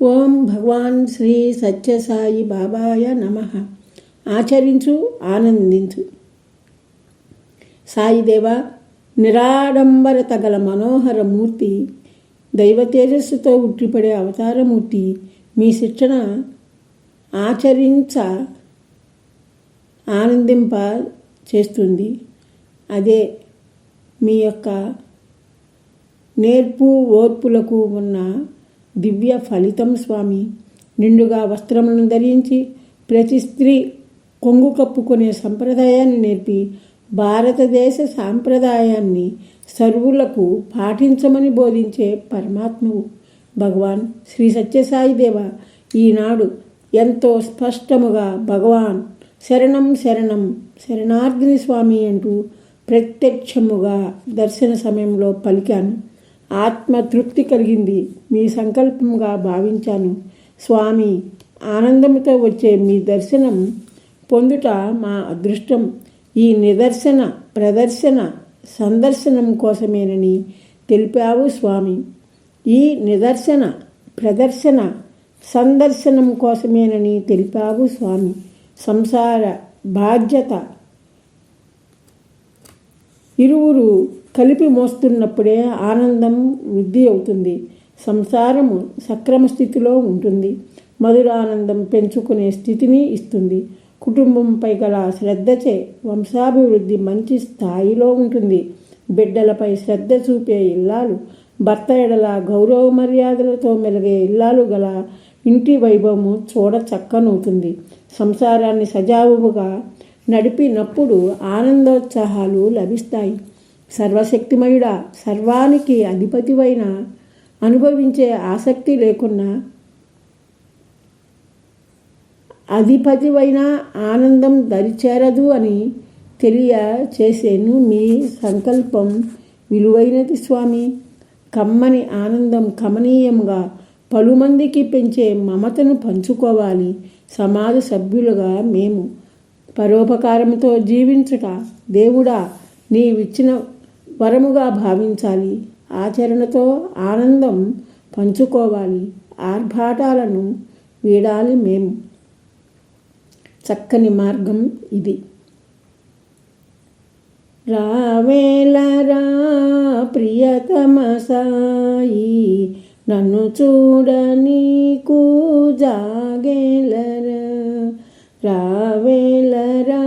ఓం భగవాన్ శ్రీ సత్యసాయి బాబాయ నమః. ఆచరించు, ఆనందించు. సాయిదేవ నిరాడంబరత గల మనోహర మూర్తి, దైవ తేజస్సుతో ఉట్టిపడే అవతారమూర్తి, మీ శిక్షణ ఆనందింప చేస్తుంది. అదే మీ యొక్క నేర్పు ఓర్పులకు ఉన్న దివ్య ఫలితం స్వామి. నిండుగా వస్త్రములను ధరించి ప్రతి స్త్రీ కొంగు కప్పుకునే సంప్రదాయాన్ని నేర్పి భారతదేశ సాంప్రదాయాన్ని సర్వులకు పాటించమని బోధించే పరమాత్మవు భగవాన్ శ్రీ సత్యసాయి దేవ ఈనాడు ఎంతో స్పష్టముగా భగవాన్ శరణం శరణం శరణార్థిని స్వామి అంటూ ప్రత్యక్షముగా దర్శన సమయంలో పలికాను. ఆత్మతృప్తి కలిగింది. మీ సంకల్పంగా భావించాను స్వామి. ఆనందంతో వచ్చే మీ దర్శనం పొందుట మా అదృష్టం. ఈ నిదర్శన ప్రదర్శన సందర్శనం కోసమేనని తెలిపావు స్వామి. ఈ నిదర్శన ప్రదర్శన సందర్శనం కోసమేనని తెలిపావు స్వామి. సంసార బాధ్యత ఇరువురు కలిపి మోస్తున్నప్పుడే ఆనందం వృద్ధి అవుతుంది. సంసారము సక్రమ స్థితిలో ఉంటుంది. మధురానందం పెంచుకునే స్థితిని ఇస్తుంది. కుటుంబంపై గల శ్రద్ధచే వంశాభివృద్ధి మంచి స్థాయిలో ఉంటుంది. బిడ్డలపై శ్రద్ధ చూపే ఇల్లాలు, భర్త ఎడల గౌరవ మర్యాదలతో మెలిగే ఇల్లాలు గల ఇంటి వైభవము చూడ చక్కనవుతుంది. సంసారాన్ని సజావుగా నడిపినప్పుడు ఆనందోత్సాహాలు లభిస్తాయి. సర్వశక్తిమయుడా, సర్వానికి అధిపతివైన అనుభవించే ఆసక్తి లేకున్నా అధిపతివైన ఆనందం దరిచేరదు అని తెలియచేసేను. మీ సంకల్పం విలువైనది స్వామి. కమ్మని ఆనందం కమనీయంగా పలుమందికి పెంచే మమతను పంచుకోవాలి. సమాజ సభ్యులుగా మేము పరోపకారంతో జీవించుట దేవుడా నీవిచ్చిన వరముగా భావించాలి. ఆచరణతో ఆనందం పంచుకోవాలి. ఆర్భాటాలను వీడాలి మేము. చక్కని మార్గం ఇది. రావేలరా ప్రియతమ సాయి, నన్ను చూడ నీకు జాగేలరా. రావేలరా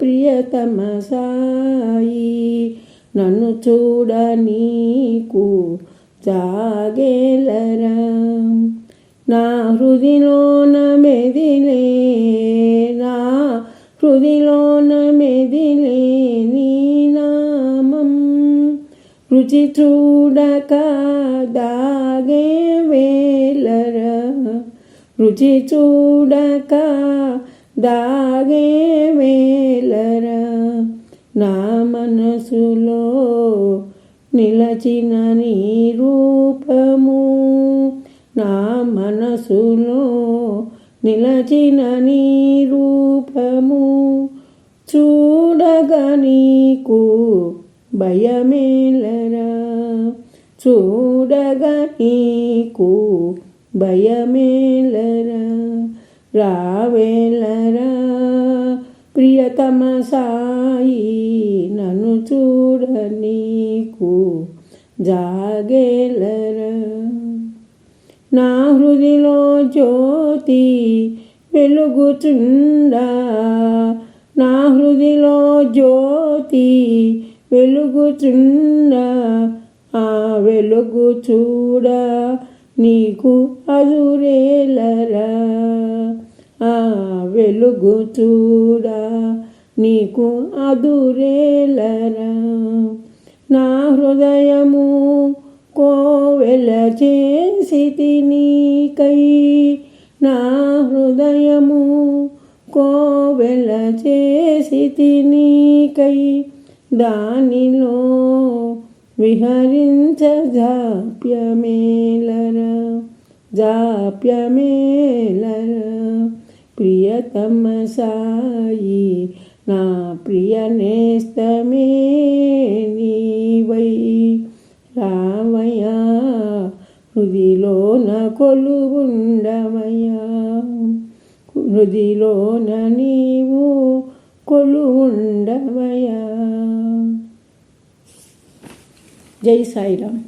ప్రియతమ సాయి, నన్ను చూడ నీకు జాగేలరా. నా హృదిలోన మెదిలే, నా హృదిలోన మెదిలే నీ నామం, రుచి చూడక దాగే వేలరా. రుచి చూడక దాగే వేలరా. నా మనసులో నిలచిన నీ రూపము, నా మనసులో నిలచిన నీ రూపము, చూడగా నీకు భయమేలరా. చూడగా నీకు భయమేలరా. రావేలరా ప్రియతమ సాయి, నన్ను చూడ నీకు జాగేలరా. నా హృదిలో జ్యోతి వెలుగుచుండా, నా హృదిలో జ్యోతి వెలుగుచుండా, ఆ వెలుగు చూడ నీకు అదురేలరా. ఆ వెలుగు చూడ నీకు అదురేలరా. నా హృదయము కోవెల చేసితి నీకై, నా హృదయము కోవెల చేసితి నీకై, దానిలో విహరించ జాప్యమేలరా. జాప్యమేలరా. ప్రియతమ సాయి, నా ప్రియ నేస్తమే నీవై రావయా హృదిలోన కొలువుండవయ్యా, హృదిలోన నీవు కొలువుండవయ్యా. జై సాయిరామ్.